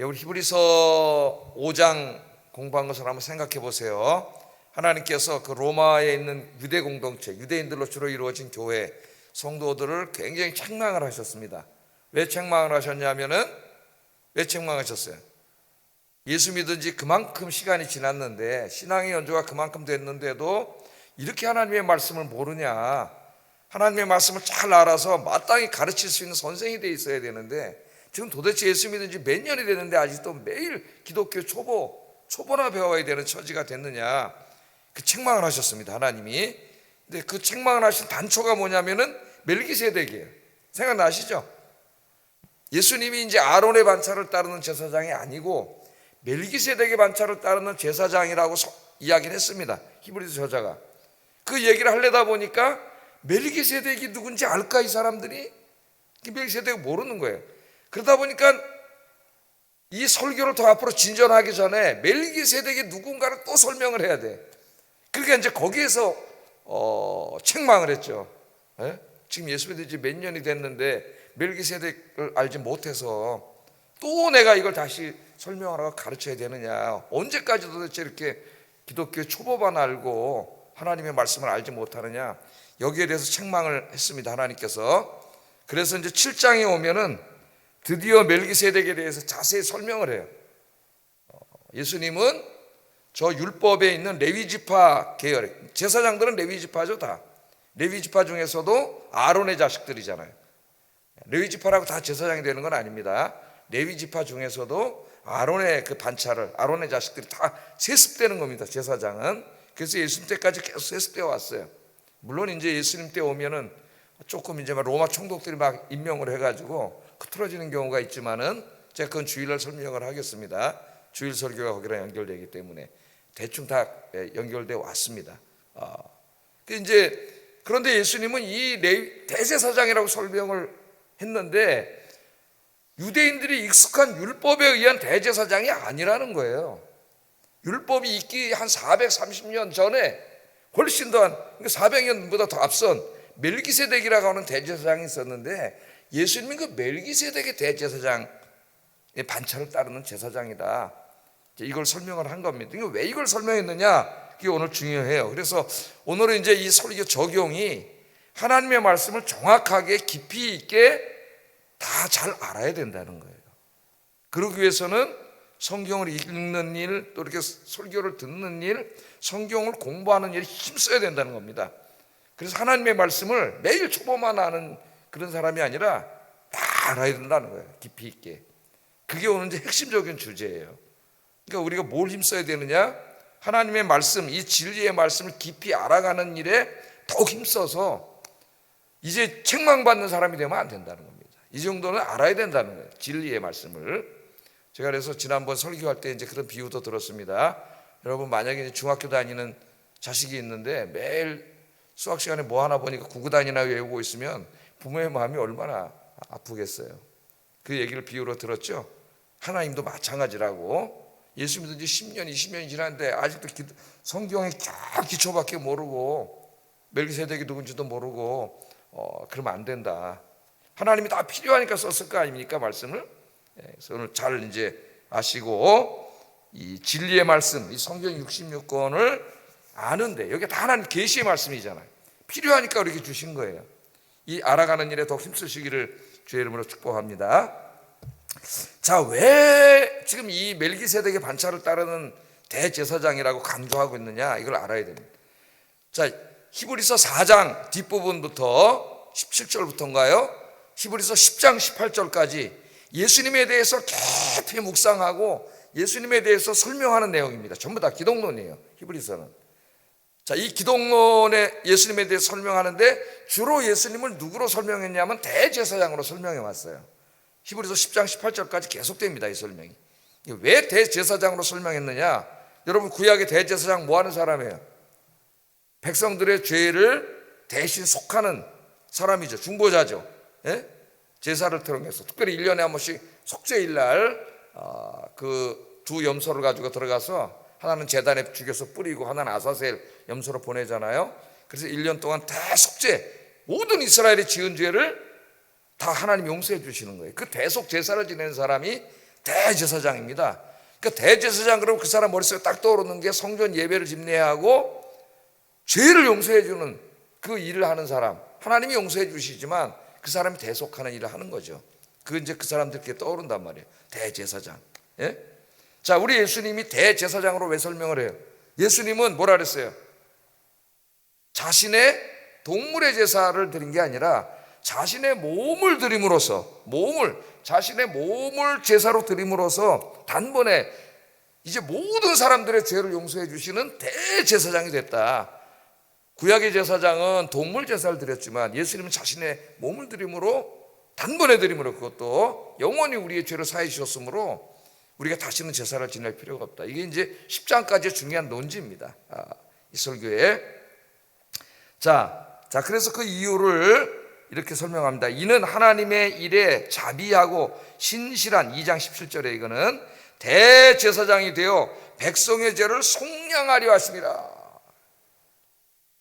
우리 히브리서 5장 공부한 것을 한번 생각해 보세요. 하나님께서 그 로마에 있는 유대 공동체, 유대인들로 주로 이루어진 교회 성도들을 굉장히 책망을 하셨습니다. 왜 책망을 하셨냐면은, 왜 책망하셨어요? 예수 믿은 지 그만큼 시간이 지났는데, 신앙의 연조가 그만큼 됐는데도 이렇게 하나님의 말씀을 모르냐, 하나님의 말씀을 잘 알아서 마땅히 가르칠 수 있는 선생이 돼 있어야 되는데, 지금 도대체 예수 믿은 지 몇 년이 됐는데 아직도 매일 기독교 초보나 배워야 되는 처지가 됐느냐, 그 책망을 하셨습니다, 하나님이. 근데 그 책망을 하신 단초가 뭐냐면은 멜기세덱이에요. 생각나시죠? 예수님이 이제 아론의 반차를 따르는 제사장이 아니고 멜기세덱의 반차를 따르는 제사장이라고 이야기를 했습니다, 히브리서 저자가. 그 얘기를 하려다 보니까 멜기세덱이 누군지 알까, 이 사람들이? 멜기세덱을 모르는 거예요. 그러다 보니까 이 설교를 더 앞으로 진전하기 전에 멜기세덱이 누군가를 또 설명을 해야 돼. 그러니까 이제 거기에서 책망을 했죠. 지금 예수 믿은 지 몇 년이 됐는데 멜기세덱을 알지 못해서 또 내가 이걸 다시 설명하라고 가르쳐야 되느냐, 언제까지 도대체 이렇게 기독교 초보만 알고 하나님의 말씀을 알지 못하느냐, 여기에 대해서 책망을 했습니다, 하나님께서. 그래서 이제 7장에 오면은 드디어 멜기세덱에 대해서 자세히 설명을 해요. 예수님은 저 율법에 있는 레위지파 계열, 제사장들은 레위지파죠, 다. 레위지파 중에서도 아론의 자식들이잖아요. 레위지파라고 다 제사장이 되는 건 아닙니다. 레위지파 중에서도 아론의 그 반차를, 아론의 자식들이 다 세습되는 겁니다, 제사장은. 그래서 예수님 때까지 계속 세습되어 왔어요. 물론 이제 예수님 때 오면은 조금 이제 로마 총독들이 막 임명을 해가지고 흐트러지는 경우가 있지만은 제가 그건 주일날 설명을 하겠습니다. 주일 설교가 거기랑 연결되기 때문에 대충 다 연결되어 왔습니다. 그런데 예수님은 이 대제사장이라고 설명을 했는데 유대인들이 익숙한 율법에 의한 대제사장이 아니라는 거예요. 율법이 있기 한 430년 전에 훨씬 더 400년보다 더 앞선 멜기세덱이라고 하는 대제사장이 있었는데, 예수님은 그 멜기세덱의 대제사장의 반차를 따르는 제사장이다, 이걸 설명을 한 겁니다. 왜 이걸 설명했느냐, 그게 오늘 중요해요. 그래서 오늘은 이제 이 설교 적용이 하나님의 말씀을 정확하게 깊이 있게 다 잘 알아야 된다는 거예요. 그러기 위해서는 성경을 읽는 일, 또 이렇게 설교를 듣는 일, 성경을 공부하는 일에 힘써야 된다는 겁니다. 그래서 하나님의 말씀을 매일 초보만 아는 그런 사람이 아니라 다 알아야 된다는 거예요, 깊이 있게. 그게 오늘 이제 핵심적인 주제예요. 그러니까 우리가 뭘 힘써야 되느냐, 하나님의 말씀, 이 진리의 말씀을 깊이 알아가는 일에 더욱 힘써서 이제 책망받는 사람이 되면 안 된다는 겁니다. 이 정도는 알아야 된다는 거예요, 진리의 말씀을. 제가 그래서 지난번 설교할 때 이제 그런 비유도 들었습니다. 여러분, 만약에 중학교 다니는 자식이 있는데 매일 수학 시간에 뭐 하나 보니까 9구단이나 외우고 있으면 부모의 마음이 얼마나 아프겠어요. 그 얘기를 비유로 들었죠. 하나님도 마찬가지라고. 예수 믿은 지 10년, 20년이 지났는데 아직도 성경의 기초밖에 모르고 멜기세덱이 누군지도 모르고 그러면 안 된다. 하나님이 다 필요하니까 썼을 거 아닙니까, 말씀을? 그래서 오늘 잘 이제 아시고 이 진리의 말씀, 이 성경 66권을 아는데, 여기 다 하나님 계시의 말씀이잖아요. 필요하니까 이렇게 주신 거예요. 이 알아가는 일에 더 힘쓰시기를 주의 이름으로 축복합니다. 자, 왜 지금 이 멜기세덱의 반차를 따르는 대제사장이라고 강조하고 있느냐, 이걸 알아야 됩니다. 자, 히브리서 4장 뒷부분부터 17절부터인가요? 히브리서 10장 18절까지 예수님에 대해서 깊이 묵상하고 예수님에 대해서 설명하는 내용입니다. 전부 다 기독론이에요, 히브리서는. 자, 이 기독론에 예수님에 대해서 설명하는데 주로 예수님을 누구로 설명했냐면 대제사장으로 설명해 왔어요. 히브리서 10장 18절까지 계속됩니다, 이 설명이. 왜 대제사장으로 설명했느냐? 여러분, 구약의 대제사장 뭐 하는 사람이에요? 백성들의 죄를 대신 속하는 사람이죠. 중보자죠. 제사를 통해서 특별히 1년에 한 번씩 속죄일날 그 두 염소를 가지고 들어가서 하나는 제단에 죽여서 뿌리고 하나는 아사셀 염소로 보내잖아요. 그래서 1년 동안 다 속죄, 모든 이스라엘이 지은 죄를 다 하나님 용서해 주시는 거예요. 그 대속 제사를 지내는 사람이 대제사장입니다. 그러니까 대제사장 그러면 그 사람 머릿속에 딱 떠오르는 게 성전 예배를 집례하고 죄를 용서해 주는 그 일을 하는 사람. 하나님이 용서해 주시지만 그 사람이 대속하는 일을 하는 거죠. 그 이제 그 사람들께 떠오른단 말이에요. 대제사장. 예? 자, 우리 예수님이 대제사장으로 왜 설명을 해요? 예수님은 뭐라 그랬어요? 자신의 동물의 제사를 드린 게 아니라 자신의 몸을 드림으로써, 자신의 몸을 제사로 드림으로써 단번에 이제 모든 사람들의 죄를 용서해 주시는 대제사장이 됐다. 구약의 제사장은 동물 제사를 드렸지만 예수님은 자신의 몸을 드림으로, 단번에 드림으로, 그것도 영원히 우리의 죄를 사해 주셨으므로 우리가 다시는 제사를 지낼 필요가 없다. 이게 이제 10장까지의 중요한 논지입니다. 이 설교에. 자, 그래서 그 이유를 이렇게 설명합니다. 이는 하나님의 일에 자비하고 신실한, 2장 17절에 이거는 대제사장이 되어 백성의 죄를 속량하려 하심이라.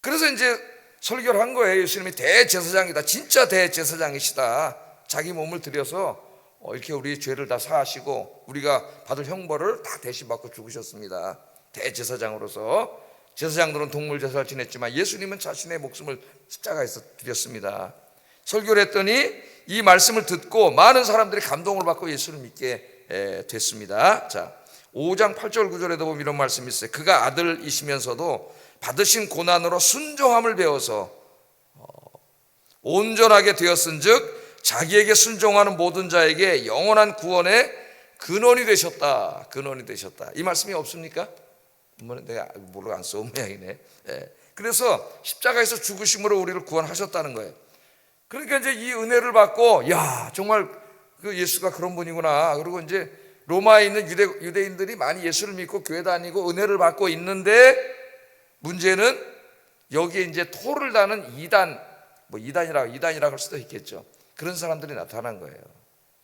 그래서 이제 설교를 한 거예요. 예수님이 대제사장이다. 진짜 대제사장이시다. 자기 몸을 들여서 이렇게 우리의 죄를 다 사하시고 우리가 받을 형벌을 다 대신 받고 죽으셨습니다. 대제사장으로서. 제사장들은 동물 제사를 지냈지만 예수님은 자신의 목숨을 십자가에서 드렸습니다. 설교를 했더니 이 말씀을 듣고 많은 사람들이 감동을 받고 예수를 믿게 됐습니다. 자, 5장 8절 9절에도 보면 이런 말씀이 있어요. 그가 아들이시면서도 받으신 고난으로 순종함을 배워서 온전하게 되었은즉 자기에게 순종하는 모든 자에게 영원한 구원의 근원이 되셨다. 근원이 되셨다. 이 말씀이 없습니까? 내가 모르고 안 써온 모양이네. 그래서 십자가에서 죽으심으로 우리를 구원하셨다는 거예요. 그러니까 이제 이 은혜를 받고, 야, 정말 그 예수가 그런 분이구나. 그리고 이제 로마에 있는 유대인들이 많이 예수를 믿고 교회 다니고 은혜를 받고 있는데, 문제는 여기에 이제 토를 다는 이단이라고 할 수도 있겠죠. 그런 사람들이 나타난 거예요.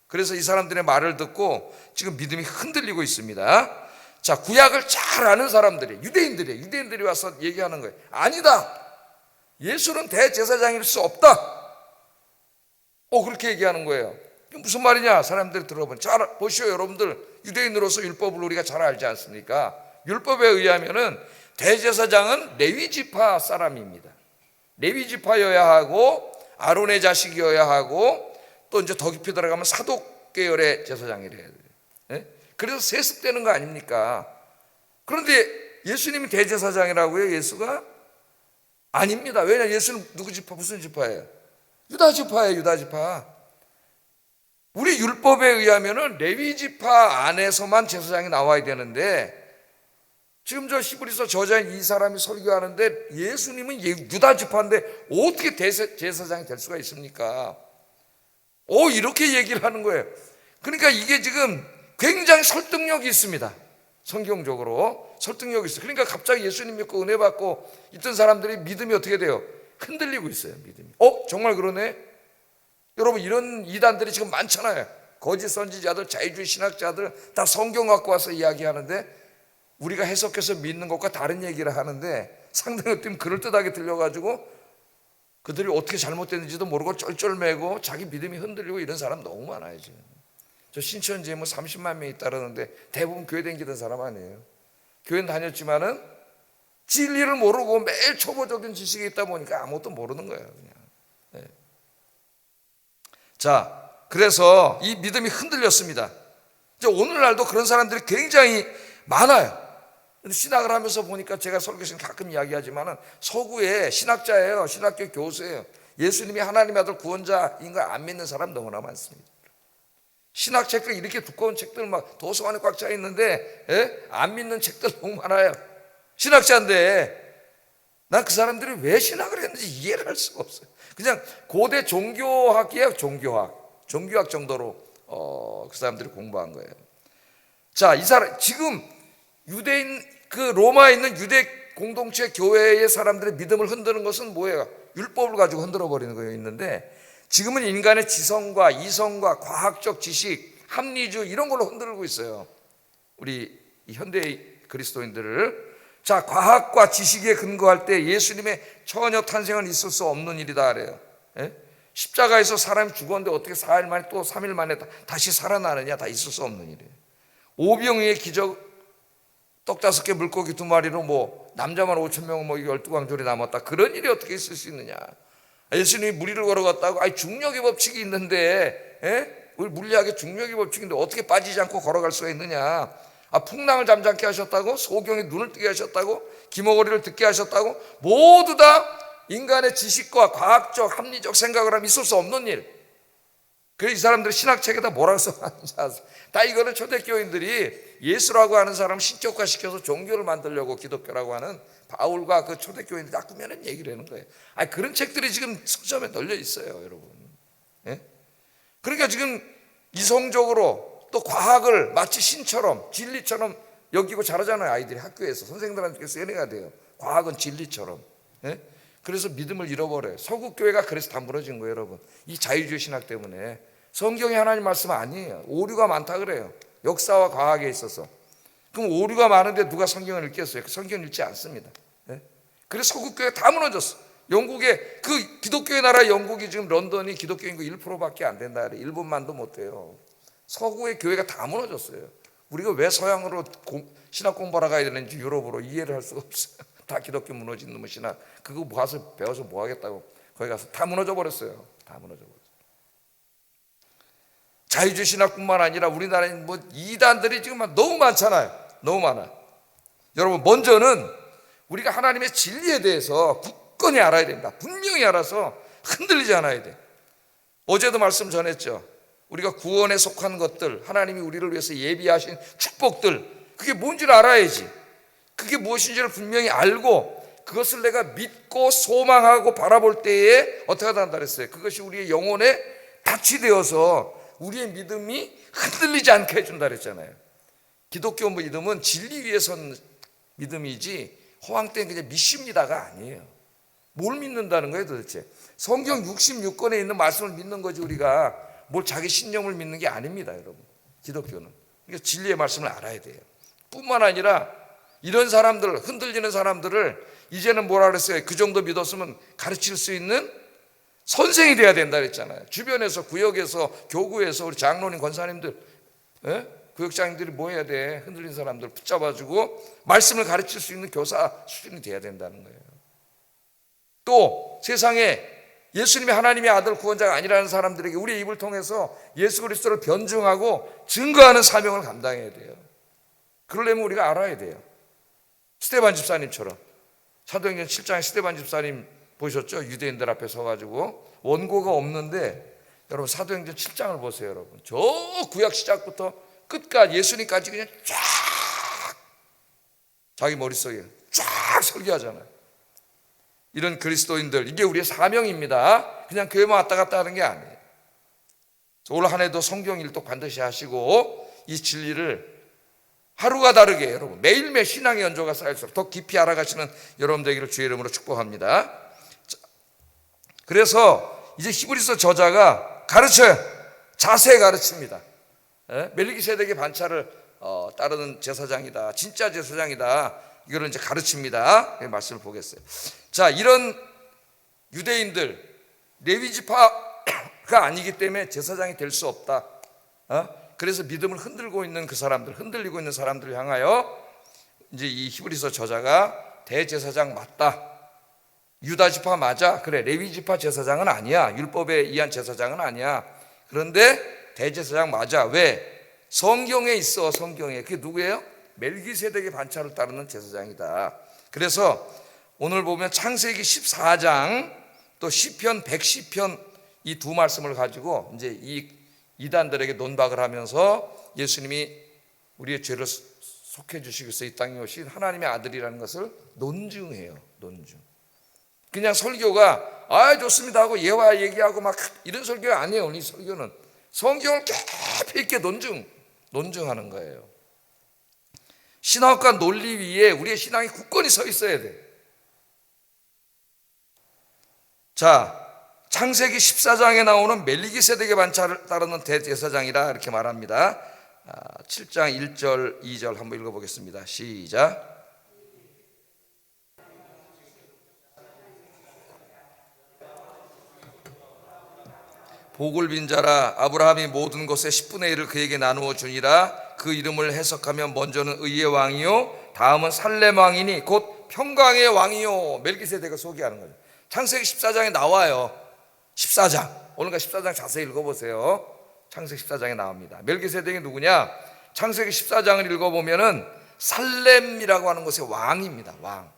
그래서 이 사람들의 말을 듣고 지금 믿음이 흔들리고 있습니다. 자, 구약을 잘 아는 사람들이, 유대인들이 와서 얘기하는 거예요. 아니다. 예수는 대제사장일 수 없다. 그렇게 얘기하는 거예요. 무슨 말이냐? 사람들이 들어보면, 잘 보시오, 여러분들. 유대인으로서 율법을 우리가 잘 알지 않습니까? 율법에 의하면은 대제사장은 레위 지파 사람입니다. 레위 지파여야 하고 아론의 자식이어야 하고 또 이제 더 깊이 들어가면 사독 계열의 제사장이래야 돼요. 그래서 세습되는 거 아닙니까? 그런데 예수님이 대제사장이라고요? 예수가? 아닙니다. 왜냐? 예수는 누구 지파, 무슨 지파예요? 유다 지파예요. 유다 지파. 우리 율법에 의하면은 레위 지파 안에서만 제사장이 나와야 되는데, 지금 저 히브리서 저자인 이 사람이 설교하는데 예수님은 유다 지파인데 어떻게 제사장이 될 수가 있습니까? 이렇게 얘기를 하는 거예요. 그러니까 이게 지금 굉장히 설득력이 있습니다. 성경적으로 설득력이 있어요. 그러니까 갑자기 예수님 믿고 은혜 받고 있던 사람들이 믿음이 어떻게 돼요? 흔들리고 있어요. 믿음이. 정말 그러네. 여러분, 이런 이단들이 지금 많잖아요. 거짓 선지자들, 자유주의 신학자들 다 성경 갖고 와서 이야기하는데 우리가 해석해서 믿는 것과 다른 얘기를 하는데 상당히 어떻게 그럴듯하게 들려가지고 그들이 어떻게 잘못됐는지도 모르고 쩔쩔매고 자기 믿음이 흔들리고 이런 사람 너무 많아요. 지금 저 신천지에 30만 명이 따르는데 대부분 교회 다니던 사람 아니에요. 교회는 다녔지만은 진리를 모르고 매일 초보적인 지식이 있다 보니까 아무것도 모르는 거예요. 그냥. 자, 그래서 이 믿음이 흔들렸습니다. 이제 오늘날도 그런 사람들이 굉장히 많아요. 신학을 하면서 보니까 제가 설교에서 가끔 이야기하지만은 서구에 신학자예요. 신학교 교수예요. 예수님이 하나님의 아들 구원자인 걸 안 믿는 사람 너무나 많습니다. 신학책들 이렇게 두꺼운 책들 막 도서관에 꽉 차 있는데 안 믿는 책들 너무 많아요. 신학자인데 난 그 사람들이 왜 신학을 했는지 이해를 할 수가 없어요. 그냥 고대 종교학이에요. 종교학 정도로 그 사람들이 공부한 거예요. 자, 이 사람 지금 유대인 그 로마에 있는 유대 공동체 교회의 사람들의 믿음을 흔드는 것은 뭐예요? 율법을 가지고 흔들어 버리는 거예요. 있는데 지금은 인간의 지성과 이성과 과학적 지식, 합리주 이런 걸로 흔들고 있어요. 우리 현대 그리스도인들을. 자, 과학과 지식에 근거할 때 예수님의 처녀 탄생은 있을 수 없는 일이다 그래요. 십자가에서 사람이 죽었는데 어떻게 4일 만에 또 3일 만에 다시 살아나느냐? 다 있을 수 없는 일이에요. 오병이의 기적, 떡 5개 물고기 2마리로 뭐 남자만 5,000명 뭐 12광절이 남았다. 그런 일이 어떻게 있을 수 있느냐? 예수님이 무리를 걸어갔다고 아니 중력의 법칙이 있는데 우리 물리학의 중력의 법칙인데 어떻게 빠지지 않고 걸어갈 수가 있느냐? 풍랑을 잠잠케 하셨다고, 소경의 눈을 뜨게 하셨다고, 기머거리를 듣게 하셨다고, 모두 다 인간의 지식과 과학적 합리적 생각을 하면 있을 수 없는 일. 그래서 이 사람들이 신학책에다 뭐라고 써놨는지 아세요? 다 이거는 초대교인들이 예수라고 하는 사람 신격화시켜서 종교를 만들려고 기독교라고 하는 바울과 그 초대교인들이 딱 꾸며낸 얘기를 하는 거예요. 그런 책들이 지금 서점에 널려 있어요, 여러분. 그러니까 지금 이성적으로 또 과학을 마치 신처럼 진리처럼 여기고 자라잖아요. 아이들이 학교에서 선생님들한테 연애가 돼요. 과학은 진리처럼. 그래서 믿음을 잃어버려요. 서구교회가 그래서 다 무너진 거예요, 여러분. 이 자유주의 신학 때문에. 성경이 하나님 말씀 아니에요. 오류가 많다 그래요. 역사와 과학에 있어서. 그럼 오류가 많은데 누가 성경을 읽겠어요? 성경을 읽지 않습니다. 그래서 서구교회가 다 무너졌어. 영국의 그 기독교의 나라 영국이 지금 런던이 기독교 인구 1%밖에 안 된다 그래. 1분만도 못 돼요. 서구의 교회가 다 무너졌어요. 우리가 왜 서양으로 신학 공부하러 가야 되는지 유럽으로 이해를 할 수가 없어요. 다 기독교 무너진 놈의 신학. 그거 모아서 배워서 뭐 하겠다고 거기 가서 다 무너져 버렸어요. 다 무너져 버렸어요. 자유주의 신학뿐만 아니라 우리나라에 뭐 이단들이 지금 너무 많잖아요. 너무 많아. 여러분, 먼저는 우리가 하나님의 진리에 대해서 굳건히 알아야 됩니다. 분명히 알아서 흔들리지 않아야 돼. 어제도 말씀 전했죠. 우리가 구원에 속한 것들, 하나님이 우리를 위해서 예비하신 축복들, 그게 뭔지를 알아야지. 그게 무엇인지를 분명히 알고 그것을 내가 믿고 소망하고 바라볼 때에 어떻게 한다 그랬어요? 그것이 우리의 영혼에 밭이 되어서 우리의 믿음이 흔들리지 않게 해준다 그랬잖아요. 기독교 믿음은 진리 위에 선 믿음이지 허황된 그냥 믿습니다가 아니에요. 뭘 믿는다는 거예요 도대체? 성경 66권에 있는 말씀을 믿는 거지 우리가 뭘 자기 신념을 믿는 게 아닙니다, 여러분. 기독교는. 그러니까 진리의 말씀을 알아야 돼요. 뿐만 아니라 이런 사람들, 흔들리는 사람들을 이제는 뭐라 그랬어요? 그 정도 믿었으면 가르칠 수 있는 선생이 돼야 된다 그랬잖아요. 주변에서, 구역에서, 교구에서 우리 장로님, 권사님들, 구역장님들이 뭐 해야 돼? 흔들린 사람들 붙잡아주고 말씀을 가르칠 수 있는 교사 수준이 돼야 된다는 거예요. 또 세상에 예수님이 하나님의 아들 구원자가 아니라는 사람들에게 우리의 입을 통해서 예수 그리스도를 변증하고 증거하는 사명을 감당해야 돼요. 그러려면 우리가 알아야 돼요. 스데반 집사님처럼. 사도행전 7장에 스데반 집사님 보셨죠? 유대인들 앞에 서가지고 원고가 없는데 여러분 사도행전 7장을 보세요. 여러분 저 구약 시작부터 끝까지 예수님까지 그냥 쫙 자기 머릿속에 쫙 설교하잖아요. 이런 그리스도인들, 이게 우리의 사명입니다. 그냥 교회만 왔다 갔다 하는 게 아니에요. 올 한 해도 성경 일독 반드시 하시고 이 진리를 하루가 다르게 여러분 매일매일 신앙의 연조가 쌓일수록 더 깊이 알아가시는 여러분 되기를 주의 이름으로 축복합니다. 그래서 이제 히브리서 저자가 가르쳐요. 자세히 가르칩니다. 멜기세덱의 반차를 따르는 제사장이다, 진짜 제사장이다, 이거를 이제 가르칩니다. 말씀을 보겠어요. 자, 이런 유대인들 레위 지파가 아니기 때문에 제사장이 될 수 없다. 그래서 믿음을 흔들고 있는 그 사람들, 흔들리고 있는 사람들을 향하여 이제 이 히브리서 저자가 대제사장 맞다. 유다 지파 맞아. 그래, 레위 지파 제사장은 아니야. 율법에 의한 제사장은 아니야. 그런데 대제사장 맞아. 왜? 성경에 있어. 성경에. 그게 누구예요? 멜기세덱의 반차를 따르는 제사장이다. 그래서 오늘 보면 창세기 14장 또 시편 110편 이 두 말씀을 가지고 이제 이 이단들에게 논박을 하면서 예수님이 우리의 죄를 속해 주시기 위해서 이 땅에 오신 하나님의 아들이라는 것을 논증해요. 논증. 그냥 설교가 좋습니다 하고 예화 얘기하고 막 이런 설교가 아니에요. 이 설교는 성경을 깊이 있게 논증하는 거예요. 신학과 논리 위에 우리의 신앙이 굳건히 서 있어야 돼. 자, 창세기 14장에 나오는 멜기세덱의 반차를 따르는 대제사장이라 이렇게 말합니다. 7장 1절 2절 한번 읽어보겠습니다. 시작. 복을 빈 자라. 아브라함이 모든 것의 10분의 1을 그에게 나누어 주니라. 그 이름을 해석하면 먼저는 의의 왕이요 다음은 살렘 왕이니 곧 평강의 왕이요. 멜기세덱을 소개하는 거죠. 창세기 14장에 나와요. 14장 오늘과 14장 자세히 읽어보세요. 창세기 14장에 나옵니다. 멜기세덱이 누구냐? 창세기 14장을 읽어보면은 살렘이라고 하는 곳의 왕입니다. 왕.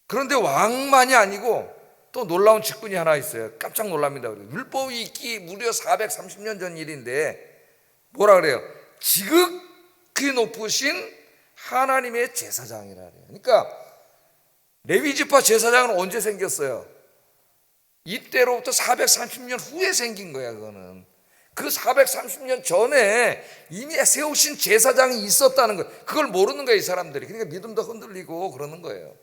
그런데 왕만이 아니고 또 놀라운 직분이 하나 있어요. 깜짝 놀랍니다. 율법이 있기 무려 430년 전 일인데 뭐라 그래요? 지극히 높으신 하나님의 제사장이라 그래요. 그러니까 레위지파 제사장은 언제 생겼어요? 이때로부터 430년 후에 생긴 거야. 그거는 그 430년 전에 이미 세우신 제사장이 있었다는 거예요. 그걸 모르는 거예요, 이 사람들이. 그러니까 믿음도 흔들리고 그러는 거예요.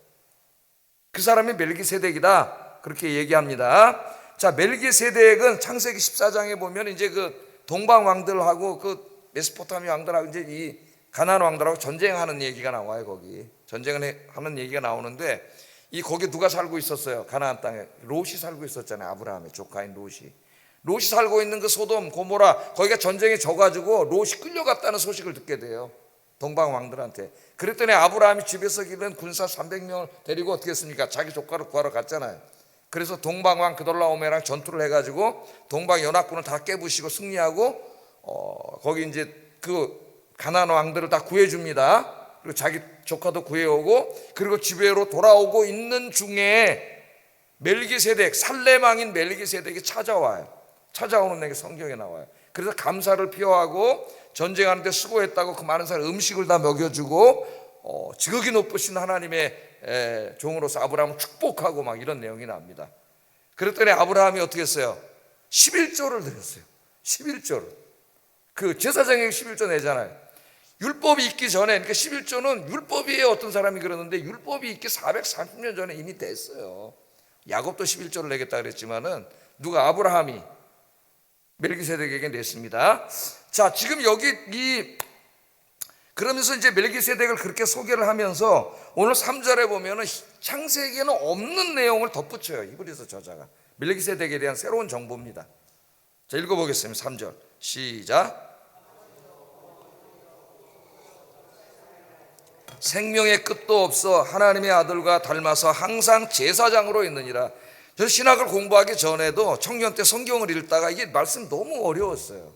그 사람이 멜기세덱이다 그렇게 얘기합니다. 자, 멜기세덱은 창세기 14장에 보면 이제 그 동방 왕들하고 그 메소포타미아 왕들하고 이제 이 가나안 왕들하고 전쟁하는 얘기가 나와요. 거기 전쟁을 하는 얘기가 나오는데 이 거기 누가 살고 있었어요? 가나안 땅에 롯이 살고 있었잖아요. 아브라함의 조카인 롯이 살고 있는 그 소돔 고모라 거기가 전쟁에 져가지고 롯이 끌려갔다는 소식을 듣게 돼요. 동방 왕들한테. 그랬더니 아브라함이 집에서 기른 군사 300명을 데리고 어떻게 했습니까? 자기 조카를 구하러 갔잖아요. 그래서 동방 왕 그돌라오메랑 전투를 해가지고 동방 연합군을 다 깨부시고 승리하고 거기 이제 그 가나안 왕들을 다 구해줍니다. 그리고 자기 조카도 구해오고 그리고 집에로 돌아오고 있는 중에 멜기세덱 살렘 왕인 멜기세덱이 찾아와요. 찾아오는 내게 성경에 나와요. 그래서 감사를 표하고 전쟁하는데 수고했다고 그 많은 사람 음식을 다 먹여주고 지극히 높으신 하나님의 종으로서 아브라함을 축복하고 막 이런 내용이 나옵니다. 그랬더니 아브라함이 어떻게 했어요? 11조를 드렸어요. 11조를. 그 제사장에게 11조 내잖아요. 율법이 있기 전에. 그러니까 11조는 율법이에요. 어떤 사람이 그러는데 율법이 있기 430년 전에 이미 됐어요. 야곱도 11조를 내겠다 그랬지만은 누가? 아브라함이 멜기세덱에게 냈습니다. 자, 지금 여기 그러면서 이제 멜기세덱을 그렇게 소개를 하면서 오늘 3절에 보면은 창세기에는 없는 내용을 덧붙여요. 히브리서 저자가. 멜기세덱에 대한 새로운 정보입니다. 자, 읽어보겠습니다. 3절 시작. 생명의 끝도 없어 하나님의 아들과 닮아서 항상 제사장으로 있느니라. 저는 신학을 공부하기 전에도 청년 때 성경을 읽다가 이게 말씀이 너무 어려웠어요.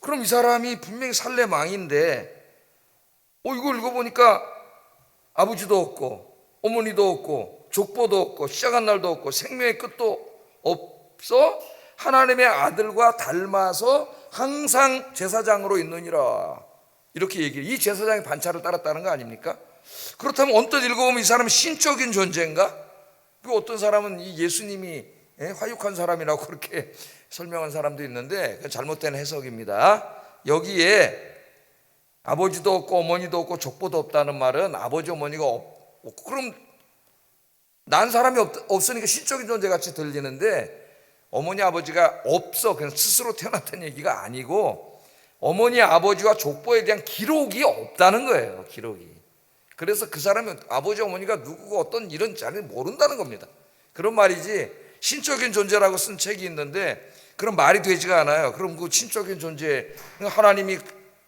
그럼 이 사람이 분명히 살렘 왕인데 이거 읽어보니까 아버지도 없고 어머니도 없고 족보도 없고 시작한 날도 없고 생명의 끝도 없어 하나님의 아들과 닮아서 항상 제사장으로 있느니라. 이렇게 얘기해요. 이 제사장의 반차를 따랐다는 거 아닙니까? 그렇다면 언뜻 읽어보면 이 사람은 신적인 존재인가? 그리고 어떤 사람은 이 예수님이 화육한 사람이라고 그렇게 설명한 사람도 있는데 그건 잘못된 해석입니다. 여기에 아버지도 없고 어머니도 없고 족보도 없다는 말은 아버지 어머니가 없고 그럼 난 사람이 없으니까 신적인 존재같이 들리는데 어머니 아버지가 없어 그냥 스스로 태어났다는 얘기가 아니고 어머니 아버지와 족보에 대한 기록이 없다는 거예요. 기록이. 그래서 그 사람은 아버지 어머니가 누구고 어떤 이런 자를 모른다는 겁니다. 그런 말이지 신적인 존재라고 쓴 책이 있는데 그런 말이 되지가 않아요. 그럼 그 신적인 존재 하나님이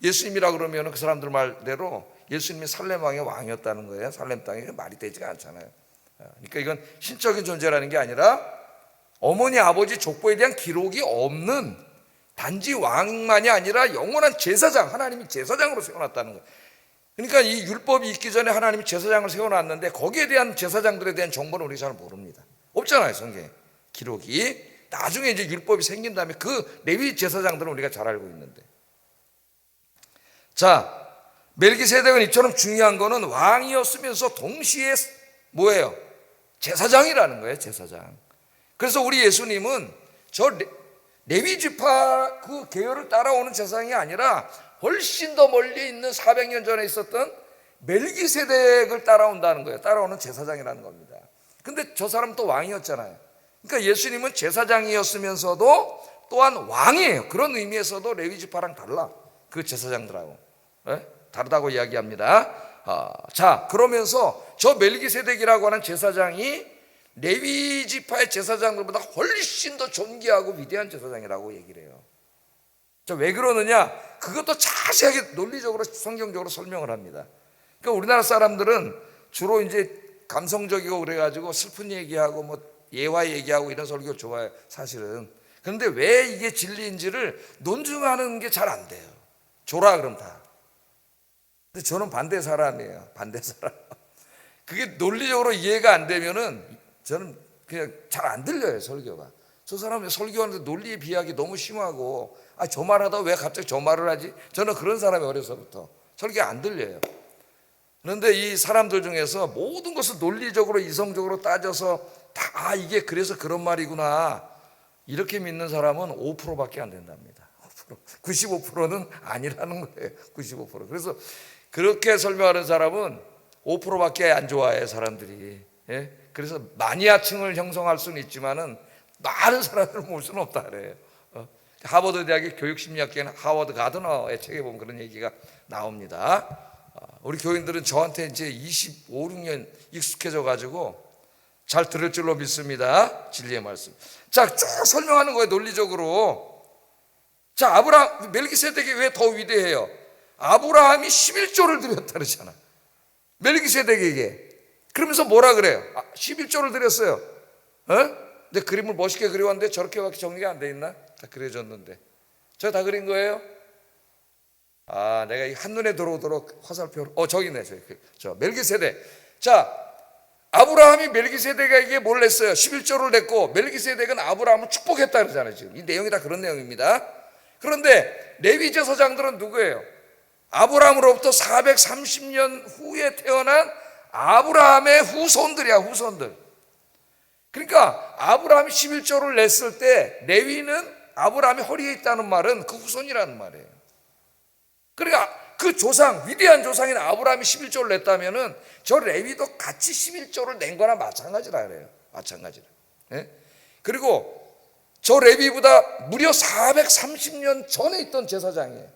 예수님이라 그러면 그 사람들 말대로 예수님이 살렘 왕의 왕이었다는 거예요. 살렘 땅에 말이 되지가 않잖아요. 그러니까 이건 신적인 존재라는 게 아니라 어머니 아버지 족보에 대한 기록이 없는 단지 왕만이 아니라 영원한 제사장, 하나님이 제사장으로 세워놨다는 거예요. 그러니까 이 율법이 있기 전에 하나님이 제사장을 세워놨는데 거기에 대한 제사장들에 대한 정보는 우리 잘 모릅니다. 없잖아요, 성경에 기록이. 나중에 이제 율법이 생긴 다음에 그 레위 제사장들은 우리가 잘 알고 있는데. 자, 멜기세덱은 이처럼 중요한 거는 왕이었으면서 동시에 뭐예요? 제사장이라는 거예요, 제사장. 그래서 우리 예수님은 저 레위 지파 그 계열을 따라오는 제사장이 아니라 훨씬 더 멀리 있는 400년 전에 있었던 멜기세덱을 따라온다는 거예요. 따라오는 제사장이라는 겁니다. 근데 저 사람은 또 왕이었잖아요. 그러니까 예수님은 제사장이었으면서도 또한 왕이에요. 그런 의미에서도 레위 지파랑 달라. 그 제사장들하고 다르다고 이야기합니다. 자, 그러면서 저 멜기세덱이라고 하는 제사장이 레위 지파의 제사장들보다 훨씬 더 존귀하고 위대한 제사장이라고 얘기를 해요. 자, 왜 그러느냐? 그것도 자세하게 논리적으로 성경적으로 설명을 합니다. 그러니까 우리나라 사람들은 주로 이제 감성적이고 그래가지고 슬픈 얘기하고 뭐 예화 얘기하고 이런 설교 좋아해요, 사실은. 그런데 왜 이게 진리인지를 논증하는 게 잘 안 돼요. 줘라 그럼 다. 근데 저는 반대 사람이에요. 반대 사람. 그게 논리적으로 이해가 안 되면은 저는 그냥 잘 안 들려요, 설교가. 저 사람이 설교하는데 논리의 비약이 너무 심하고, 저 말하다 왜 갑자기 저 말을 하지? 저는 그런 사람이 어려서부터 설교가 안 들려요. 그런데 이 사람들 중에서 모든 것을 논리적으로 이성적으로 따져서 다 이게 그래서 그런 말이구나 이렇게 믿는 사람은 5%밖에 안 된답니다. 95%는 아니라는 거예요. 95%. 그래서 그렇게 설명하는 사람은 5%밖에 안 좋아해요, 사람들이. 예? 그래서 마니아층을 형성할 수는 있지만은 많은 사람들을 모을 수는 없다 그래요. 하버드 대학의 교육심리학계는 하워드 가드너의 책에 보면 그런 얘기가 나옵니다. 우리 교인들은 저한테 이제 25, 6년 익숙해져 가지고 잘 들을 줄로 믿습니다. 진리의 말씀. 자, 쭉 설명하는 거예요, 논리적으로. 자, 아브라함, 멜기세덱이 왜 더 위대해요? 아브라함이 11조를 드렸다 그러잖아, 멜기세덱에게. 그러면서 뭐라 그래요? 11조를 드렸어요. 근데 그림을 멋있게 그려왔는데 저렇게밖에 정리가 안 돼 있나? 다 그려졌는데. 저 다 그린 거예요? 내가 한눈에 들어오도록 화살표. 저기 있네, 저 멜기세덱. 자, 아브라함이 멜기세덱에게 뭘 냈어요? 11조를 냈고, 멜기세덱은 아브라함을 축복했다 그러잖아요. 지금 이 내용이 다 그런 내용입니다. 그런데 레위 제사장들은 누구예요? 아브라함으로부터 430년 후에 태어난 아브라함의 후손들이야, 후손들. 그러니까 아브라함이 11조를 냈을 때 레위는 아브라함이 허리에 있다는 말은 그 후손이라는 말이에요. 그러니까 그 조상, 위대한 조상인 아브라함이 11조를 냈다면은 저 레위도 같이 11조를 낸 거나 마찬가지라 그래요. 마찬가지라. 예? 그리고 저 레위보다 무려 430년 전에 있던 제사장이에요,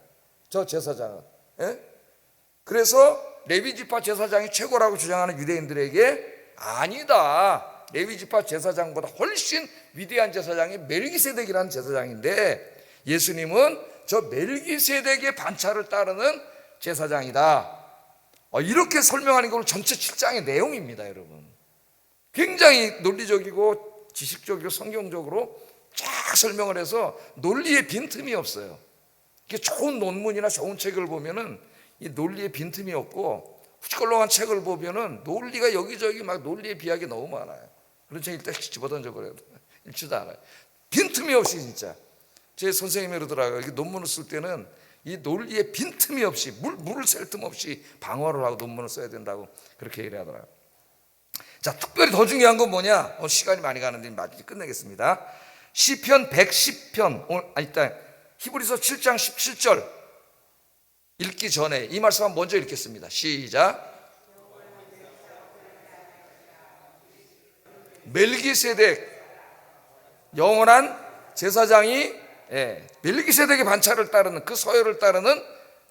저 제사장은. 예? 그래서 레위 지파 제사장이 최고라고 주장하는 유대인들에게 아니다, 레위 지파 제사장보다 훨씬 위대한 제사장이 멜기세덱이라는 제사장인데, 예수님은 저 멜기세덱의 반차를 따르는 제사장이다. 이렇게 설명하는 건 전체 7장의 내용입니다, 여러분. 굉장히 논리적이고 지식적이고 성경적으로 쫙 설명을 해서 논리에 빈틈이 없어요. 좋은 논문이나 좋은 책을 보면은 이 논리에 빈틈이 없고, 후지걸렁한 책을 보면은 논리가 여기저기 막 논리의 비약이 너무 많아요. 그런 책 일단 집어던져 버려요. 읽지도 않아요. 빈틈이 없이 진짜. 제 선생님이 그러더라고요. 논문을 쓸 때는 이 논리에 빈틈이 없이 물을 셀 틈 없이 방어를 하고 논문을 써야 된다고 그렇게 얘기를 하더라고요. 자, 특별히 더 중요한 건 뭐냐? 시간이 많이 가는데 마저 끝내겠습니다. 시편 110편, 일단 히브리서 7장 17절 읽기 전에 이 말씀 한번 먼저 읽겠습니다. 시작. 멜기세덱, 영원한 제사장이 멜기세덱의 반차를 따르는, 그 서열을 따르는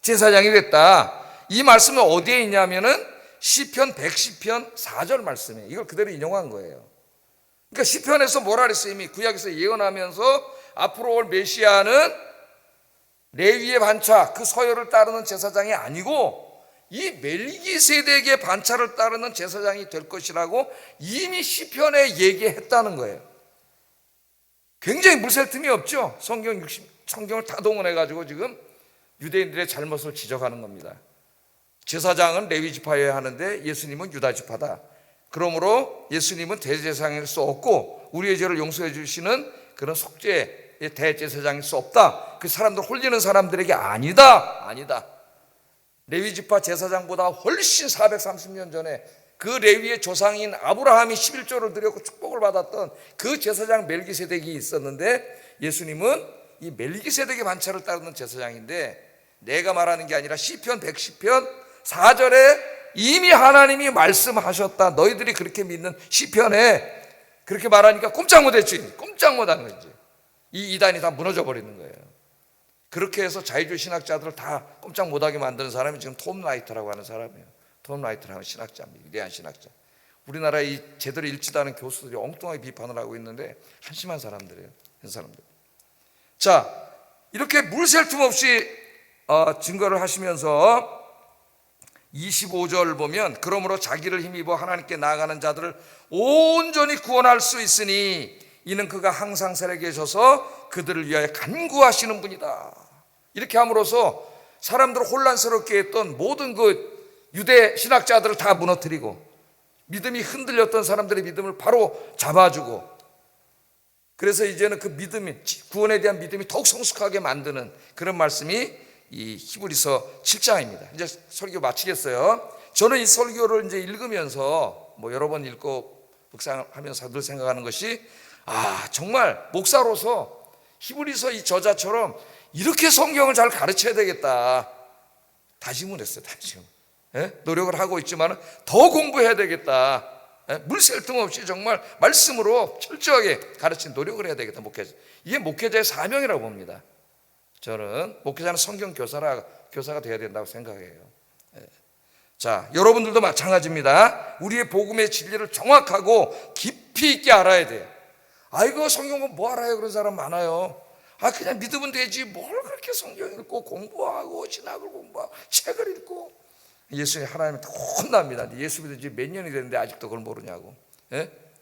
제사장이 됐다. 이 말씀은 어디에 있냐면은 시편 110편 4절 말씀이에요. 이걸 그대로 인용한 거예요. 그러니까 시편에서 뭐라 그랬어요? 이미 구약에서 예언하면서 앞으로 올 메시아는 레위의 반차, 그 서열을 따르는 제사장이 아니고 이 멜기세덱의 반차를 따르는 제사장이 될 것이라고 이미 시편에 얘기했다는 거예요. 굉장히 물샐 틈이 없죠. 성경을 다 동원해가지고 지금 유대인들의 잘못을 지적하는 겁니다. 제사장은 레위 지파여야 하는데 예수님은 유다 지파다. 그러므로 예수님은 대제사장일 수 없고 우리의 죄를 용서해 주시는 그런 속죄의 대제사장일 수 없다. 그 사람들 홀리는 사람들에게 아니다. 레위 지파 제사장보다 훨씬 430년 전에 그 레위의 조상인 아브라함이 11조를 드렸고 축복을 받았던 그 제사장 멜기세덱이 있었는데, 예수님은 이 멜기세덱의 반차를 따르는 제사장인데, 내가 말하는 게 아니라 시편 110편 4절에 이미 하나님이 말씀하셨다. 너희들이 그렇게 믿는 시편에 그렇게 말하니까 꼼짝 못했지. 꼼짝 못한 거지. 이 이단이 다 무너져 버리는 거예요. 그렇게 해서 자유주의 신학자들을 다 꼼짝 못하게 만드는 사람이 지금 톰 라이터라고 하는 사람이에요. 톰 라이터라는 신학자입니다. 위대한 신학자. 우리나라에 이 제대로 읽지도 않은 교수들이 엉뚱하게 비판을 하고 있는데 한심한 사람들이에요. 그 사람들. 자, 이렇게 물샐 틈 없이 증거를 하시면서 25절 보면 그러므로 자기를 힘입어 하나님께 나아가는 자들을 온전히 구원할 수 있으니 이는 그가 항상 살아 계셔서 그들을 위하여 간구하시는 분이다. 이렇게 함으로써 사람들을 혼란스럽게 했던 모든 그 유대 신학자들을 다 무너뜨리고 믿음이 흔들렸던 사람들의 믿음을 바로 잡아주고, 그래서 이제는 그 믿음이, 구원에 대한 믿음이 더욱 성숙하게 만드는 그런 말씀이 이 히브리서 7장입니다. 이제 설교 마치겠어요. 저는 이 설교를 이제 읽으면서 여러 번 읽고 묵상하면서 늘 생각하는 것이, 정말 목사로서 히브리서 이 저자처럼 이렇게 성경을 잘 가르쳐야 되겠다 다짐을 했어요. 다짐. 노력을 하고 있지만 더 공부해야 되겠다. 물샐 틈 없이 정말 말씀으로 철저하게 가르치는 노력을 해야 되겠다. 목회자. 이게 목회자의 사명이라고 봅니다. 저는 목회자는 성경 교사가 되어야 된다고 생각해요. 자, 여러분들도 마찬가지입니다. 우리의 복음의 진리를 정확하고 깊이 있게 알아야 돼요. 아이고, 성경은 뭐 알아요? 그런 사람 많아요. 그냥 믿으면 되지. 뭘 그렇게 성경 읽고 공부하고 신학을 공부하고 책을 읽고. 예수님 하나님한테 혼납니다. 예수 믿은 지 몇 년이 됐는데 아직도 그걸 모르냐고.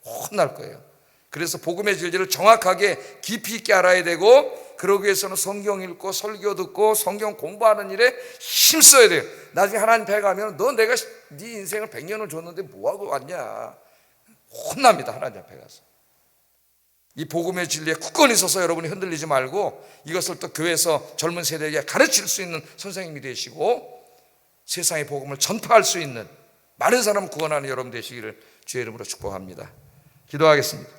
혼날 거예요. 그래서 복음의 진리를 정확하게 깊이 있게 알아야 되고, 그러기 위해서는 성경 읽고 설교 듣고 성경 공부하는 일에 힘써야 돼요. 나중에 하나님 배 가면 너 내가 네 인생을 100년을 줬는데 뭐하고 왔냐. 혼납니다. 하나님 앞에 가서. 이 복음의 진리에 굳건히 서서 여러분이 흔들리지 말고 이것을 또 교회에서 젊은 세대에게 가르칠 수 있는 선생님이 되시고 세상의 복음을 전파할 수 있는 많은 사람을 구원하는 여러분 되시기를 주의 이름으로 축복합니다. 기도하겠습니다.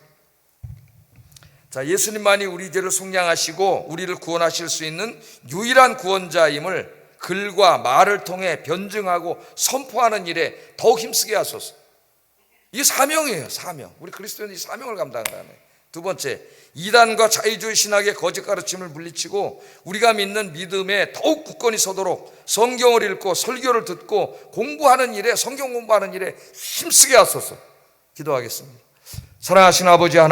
자, 예수님만이 우리 죄를 속량하시고 우리를 구원하실 수 있는 유일한 구원자임을 글과 말을 통해 변증하고 선포하는 일에 더욱 힘쓰게 하소서. 이게 사명이에요. 사명. 우리 그리스도인이 사명을 감당하는. 두 번째, 이단과 자유주의 신학의 거짓 가르침을 물리치고 우리가 믿는 믿음에 더욱 굳건히 서도록 성경을 읽고 설교를 듣고 공부하는 일에, 성경 공부하는 일에 힘쓰게 하소서. 기도하겠습니다. 사랑하시는 아버지 하나님,